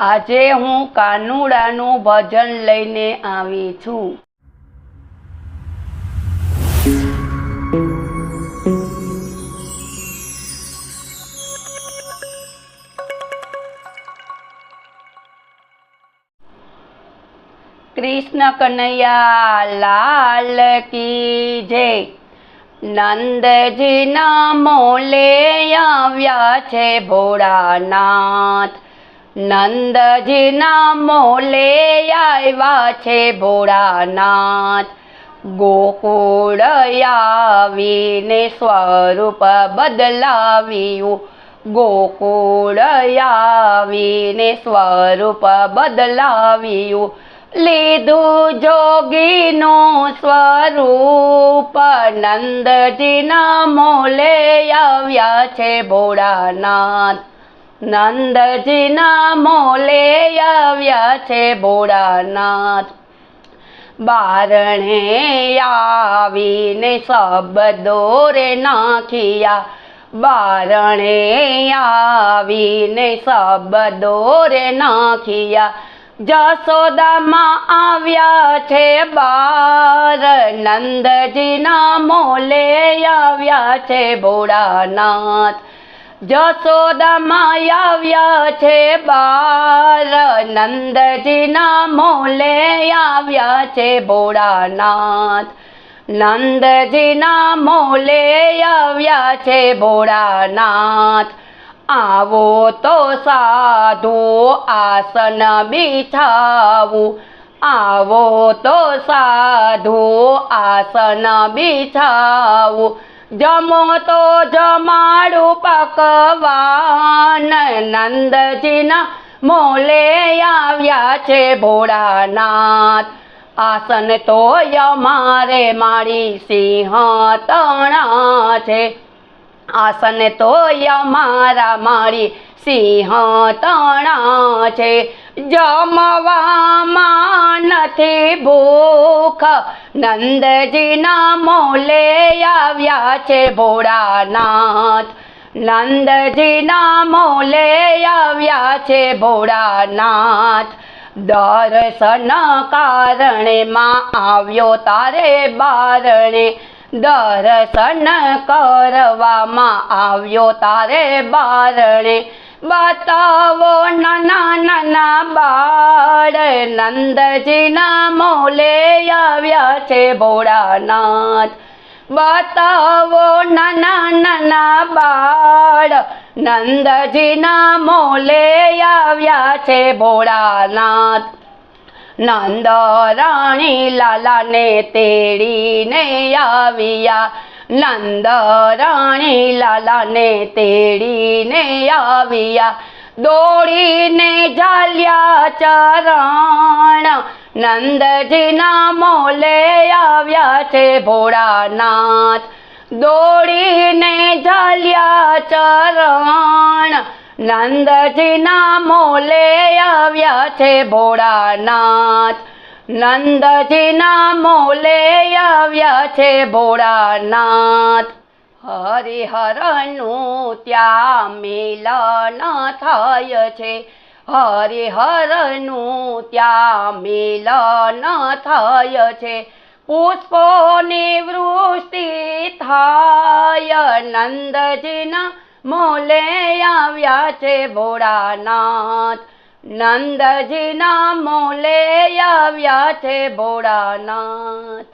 આજે હું કાનુડાનું ભજન લઈને આવી છું। कृष्ण कन्हैया लाल की जय। नंदजी ना मोले आव्या छे भोळानाथ। नंदजी ना मोले आव्या छे भोळानाथ। गोकुळ आवीने स्वरूप बदलाव्યું। गोकुळ आवीने स्वरूप बदलाव्યું। લીધું જોગીનું સ્વરૂપ। નંદજીના મોલે આવ્યા છે ભોળાનાથ। નંદજીના મોલે આવ્યા છે ભોળાનાથ। બારણે આવીને શબ્દો રે નાખ્યા। બારણે આવીને શબ્દો રે નાખ્યા। જશોદામાં આવ્યા છે બાર। નંદજીના મોલે આવ્યા છે ભોળાનાથ। જશોદામાં આવ્યા છે બાર। નંદજીના મોલે આવ્યા છે ભોળાનાથ। નંદજીના મોલે આવ્યા છે ભોળાનાથ। आवो तो साधु आसन बिछावू। आवो तो साधु आसन बिछावू। जमो तो जमाड़ू पकवान। नंदजीना मोले आव्या छे भोळानाथ। आसन तो यमारे मारी सिंह तणा छे। आसन तो यमारा मारी सिंह तणा छे। जमवामां नथी भूख। नंदजीना मोले आव्या छे भोळानाथ। नंदजीना मोले आव्या छे भोळानाथ। दर्शन कारणे मां आव्यो तारे बारणे। दर्शन करवामां आव्यो तारे बारणे। बतावो नाना नाना बाळ। नंदजीना मोले आव्या छे भोळानाथ। बतावो नाना नाना बाळ। नंदजीना मोले आव्या छे भोळानाथ। नंद राणी लाला ने तेड़ीने आविया। नंद राणी लाला ने तेड़ीने आविया। दौड़ीने झाल्या चरण। नंदजीना मोले आव्या छे भोळानाथ। दौड़ीने झाल्या चरण। नंदजीना मोले आव्या छे भोळानाथ। नंदजीना मोले आव्या छे भोळानाथ। हरिहरનું ત્યાં મિલન થાય છે। હરિહરનું ત્યાં મિલન થાય છે। પુષ્પોની વૃષ્ટિ થાય। નંદજીના मोले आव्या छे भोळानाथ। नंदजीना मोले आव्या छे भोळानाथ।